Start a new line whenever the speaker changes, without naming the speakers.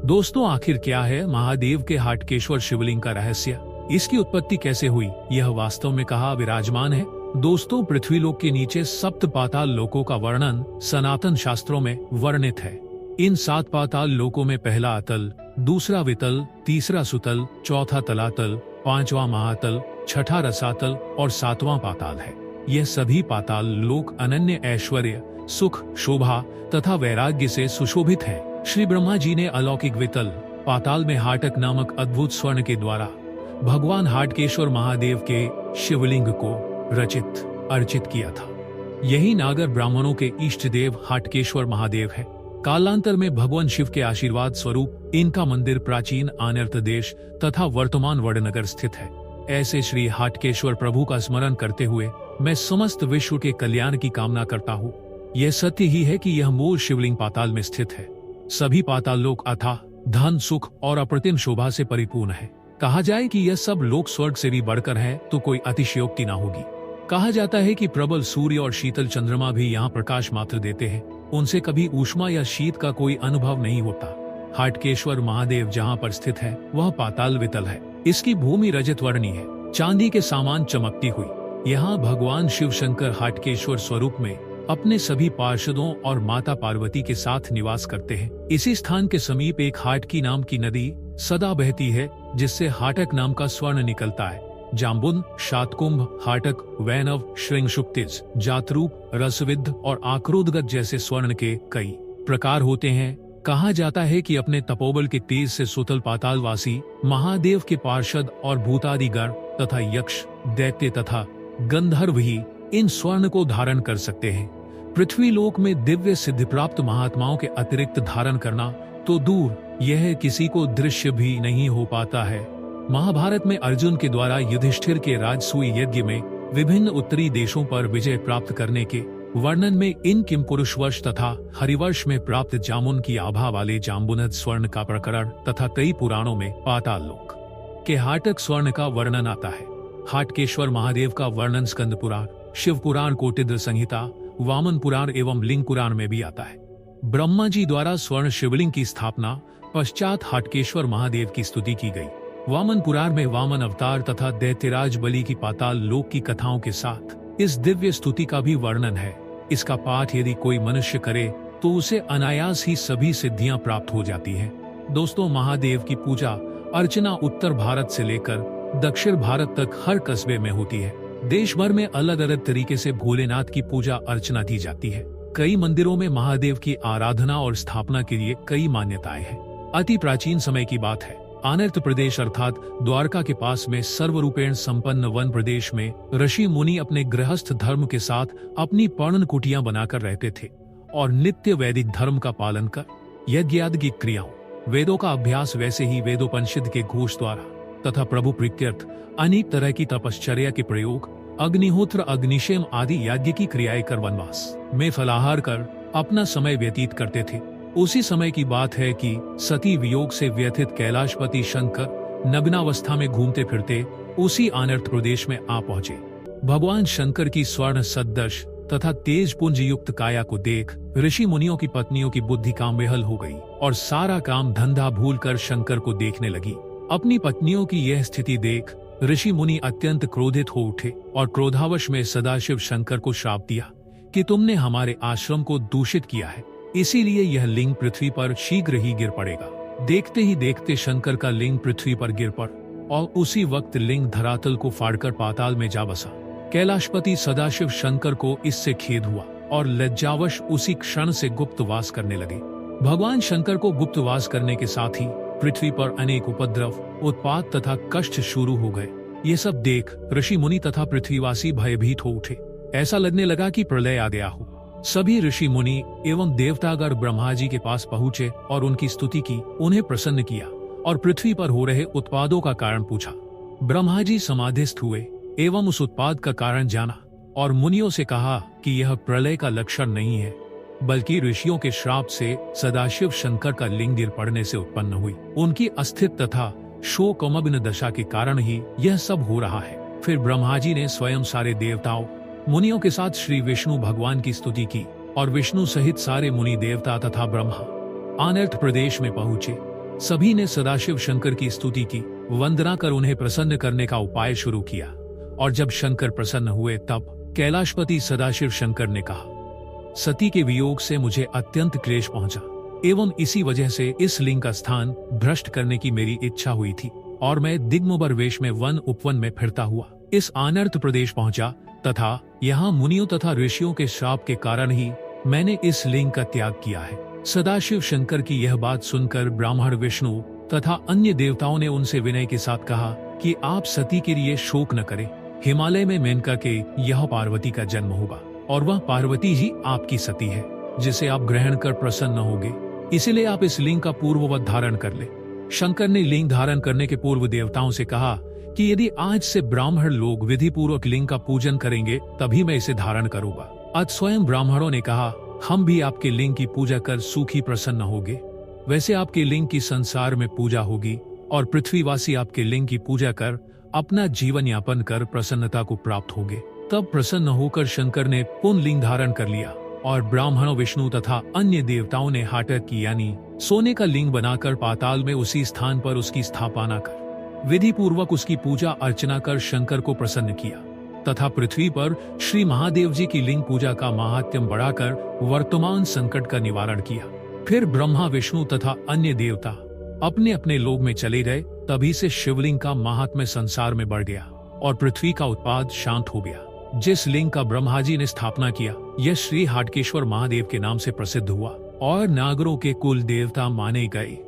दोस्तों, आखिर क्या है महादेव के हाटकेश्वर शिवलिंग का रहस्य? इसकी उत्पत्ति कैसे हुई? यह वास्तव में कहाँ विराजमान है? दोस्तों, पृथ्वीलोक के नीचे सप्त पाताल लोकों का वर्णन सनातन शास्त्रों में वर्णित है। इन 7 पाताल लोकों में पहला अतल, दूसरा वितल, तीसरा सुतल, चौथा तलातल, 5वां महातल, छठा रसातल और 7वां पाताल है। यह सभी पाताल लोक अनन्य ऐश्वर्य, सुख, शोभा तथा वैराग्य से सुशोभित है। श्री ब्रह्मा जी ने अलौकिक वितल पाताल में हाटक नामक अद्भुत स्वर्ण के द्वारा भगवान हाटकेश्वर महादेव के शिवलिंग को रचित अर्चित किया था। यही नागर ब्राह्मणों के इष्ट देव हाटकेश्वर महादेव है। कालांतर में भगवान शिव के आशीर्वाद स्वरूप इनका मंदिर प्राचीन आनर्त देश तथा वर्तमान वडनगर स्थित है। ऐसे श्री हाटकेश्वर प्रभु का स्मरण करते हुए मैं समस्त विश्व के कल्याण की कामना करता हूँ। यह सत्य ही है कि यह मूल शिवलिंग पाताल में स्थित है। सभी पाताल लोक अथाह धन, सुख और अप्रतिम शोभा से परिपूर्ण है। कहा जाए कि यह सब लोक स्वर्ग से भी बढ़कर है तो कोई अतिशयोक्ति न होगी। कहा जाता है कि प्रबल सूर्य और शीतल चंद्रमा भी यहाँ प्रकाश मात्र देते हैं। उनसे कभी ऊष्मा या शीत का कोई अनुभव नहीं होता। हाटकेश्वर महादेव जहाँ पर स्थित है वह पाताल वितल है। इसकी भूमि रजत वर्णी है, चांदी के समान चमकती हुई। यहाँ भगवान शिव शंकर हाटकेश्वर स्वरूप में अपने सभी पार्षदों और माता पार्वती के साथ निवास करते हैं। इसी स्थान के समीप एक हाटकी नाम की नदी सदा बहती है, जिससे हाटक नाम का स्वर्ण निकलता है। जाम्बुन, शातकुंभ, हाटक, वैनव, श्रृंगशुक्तिज, जातरूप, रसविद्ध और आक्रोदगत जैसे स्वर्ण के कई प्रकार होते हैं। कहा जाता है कि अपने तपोबल के तेज से सुतल पातालवासी महादेव के पार्षद और भूतादिगण तथा यक्ष, दैत्य तथा गंधर्व ही इन स्वर्ण को धारण कर सकते हैं। पृथ्वीलोक में दिव्य सिद्धि प्राप्त महात्माओं के अतिरिक्त धारण करना तो दूर, यह किसी को दृश्य भी नहीं हो पाता है। महाभारत में अर्जुन के द्वारा युधिष्ठिर के राजसूय यज्ञ में विभिन्न उत्तरी देशों पर विजय प्राप्त करने के वर्णन में इन किमपुरुषवर्ष तथा हरिवर्ष में प्राप्त जामुन की आभा वाले जाम्बुनद स्वर्ण का प्रकरण तथा कई पुराणों में पाताल लोक के हाटक स्वर्ण का वर्णन आता है। हाटकेश्वर महादेव का वर्णन स्कंद पुराण, शिव पुराण, कोटिद्र संहिता, वामन पुराण एवं लिंग पुराण में भी आता है। ब्रह्मा जी द्वारा स्वर्ण शिवलिंग की स्थापना पश्चात हाटकेश्वर महादेव की स्तुति की गई। वामन पुराण में वामन अवतार तथा दैत्यराज बलि की पाताल लोक की कथाओं के साथ इस दिव्य स्तुति का भी वर्णन है। इसका पाठ यदि कोई मनुष्य करे तो उसे अनायास ही सभी सिद्धियां प्राप्त हो जाती हैं। दोस्तों, महादेव की पूजा अर्चना उत्तर भारत से लेकर दक्षिण भारत तक हर कस्बे में होती है। देश भर में अलग अलग तरीके से भोलेनाथ की पूजा अर्चना की जाती है। कई मंदिरों में महादेव की आराधना और स्थापना के लिए कई मान्यताएं हैं। अति प्राचीन समय की बात है। आनर्त प्रदेश अर्थात द्वारका के पास में सर्वरूपेण संपन्न वन प्रदेश में ऋषि मुनि अपने गृहस्थ धर्म के साथ अपनी पर्ण कुटियां बनाकर रहते थे और नित्य वैदिक धर्म का पालन कर यज्ञादि की क्रियाओं, वेदों का अभ्यास, वैसे ही वेदोपनिषद के घोष द्वारा तथा प्रभु प्रीत्यर्थ अनेक तरह की तपश्चर्या के प्रयोग, अग्निहोत्र, अग्निशेम आदि याज्ञ की क्रियाएं कर वनवास में फलाहार कर अपना समय व्यतीत करते थे। उसी समय की बात है कि सती वियोग से व्यथित कैलाशपति शंकर नग्नावस्था में घूमते फिरते उसी आनर्त प्रदेश में आ पहुँचे। भगवान शंकर की स्वर्ण सदृश तथा तेज पुंज युक्त काया को देख ऋषि मुनियों की पत्नियों की बुद्धि काम बेहल हो गई और सारा काम धंधा भूलकर शंकर को देखने लगी। अपनी पत्नियों की यह स्थिति देख ऋषि मुनि अत्यंत क्रोधित हो उठे और क्रोधावश में सदाशिव शंकर को श्राप दिया कि तुमने हमारे आश्रम को दूषित किया है, इसीलिए यह लिंग पृथ्वी पर शीघ्र ही गिर पड़ेगा। देखते ही देखते शंकर का लिंग पृथ्वी पर गिर पड़ और उसी वक्त लिंग धरातल को फाड़कर पाताल में जा बसा। कैलाशपति सदाशिव शंकर को इससे खेद हुआ और लज्जावश उसी क्षण से गुप्तवास करने लगे। भगवान शंकर को गुप्तवास करने के साथ ही पृथ्वी पर अनेक उपद्रव, उत्पात तथा कष्ट शुरू हो गए। ये सब देख ऋषि मुनि तथा पृथ्वीवासी भयभीत हो उठे। ऐसा लगने लगा कि प्रलय आ गया हो। सभी ऋषि मुनि एवं देवतागण ब्रह्मा जी के पास पहुँचे और उनकी स्तुति की, उन्हें प्रसन्न किया और पृथ्वी पर हो रहे उत्पादों का कारण पूछा। ब्रह्मा जी समाधिस्थ हुए एवं उस उत्पाद का कारण जाना और मुनियों से कहा कि यह प्रलय का लक्षण नहीं है, बल्कि ऋषियों के श्राप से सदाशिव शंकर का लिंग गिर पड़ने से उत्पन्न हुई उनकी अस्थित तथा शोकमग्न दशा के कारण ही यह सब हो रहा है। फिर ब्रह्मा जी ने स्वयं सारे देवताओं मुनियों के साथ श्री विष्णु भगवान की स्तुति की और विष्णु सहित सारे मुनि देवता तथा ब्रह्मा आनर्त प्रदेश में पहुँचे। सभी ने सदाशिव शंकर की स्तुति की, वंदना कर उन्हें प्रसन्न करने का उपाय शुरू किया। और जब शंकर प्रसन्न हुए तब कैलाशपति सदाशिव शंकर ने कहा, सती के वियोग से मुझे अत्यंत क्लेश पहुंचा एवं इसी वजह से इस लिंग का स्थान भ्रष्ट करने की मेरी इच्छा हुई थी और मैं दिग्मुबर वेश में वन उपवन में फिरता हुआ इस अनर्थ प्रदेश पहुंचा तथा यहाँ मुनियों तथा ऋषियों के श्राप के कारण ही मैंने इस लिंग का त्याग किया है। सदाशिव शंकर की यह बात सुनकर ब्राह्मण विष्णु तथा अन्य देवताओं ने उनसे विनय के साथ कहा कि आप सती के लिए शोक न करें। हिमालय में मेनका के यह पार्वती का जन्म होगा और वह पार्वती ही आपकी सती है, जिसे आप ग्रहण कर प्रसन्न होंगे। इसीलिए आप इस लिंग का पूर्ववत धारण कर ले। शंकर ने लिंग धारण करने के पूर्व देवताओं से कहा कि यदि आज से ब्राह्मण लोग विधि पूर्वक लिंग का पूजन करेंगे तभी मैं इसे धारण करूंगा। आज स्वयं ब्राह्मणों ने कहा, हम भी आपके लिंग की पूजा कर सुखी प्रसन्न होंगे। वैसे आपके लिंग की संसार में पूजा होगी और पृथ्वीवासी आपके लिंग की पूजा कर अपना जीवन यापन कर प्रसन्नता को प्राप्त होंगे। तब प्रसन्न होकर शंकर ने पुनः लिंग धारण कर लिया और ब्राह्मणों, विष्णु तथा अन्य देवताओं ने हाटक की यानी सोने का लिंग बनाकर पाताल में उसी स्थान पर उसकी स्थापना कर विधि पूर्वक उसकी पूजा अर्चना कर शंकर को प्रसन्न किया तथा पृथ्वी पर श्री महादेव जी की लिंग पूजा का महात्म्य बढ़ाकर वर्तमान संकट का निवारण किया। फिर ब्रह्मा, विष्णु तथा अन्य देवता अपने अपने लोक में चले गए। तभी से शिवलिंग का महात्म्य संसार में बढ़ गया और पृथ्वी का उत्पाद शांत हो गया। जिस लिंग का ब्रह्मा जी ने स्थापना किया यह श्री हाटकेश्वर महादेव के नाम से प्रसिद्ध हुआ और नागरों के कुल देवता माने गए।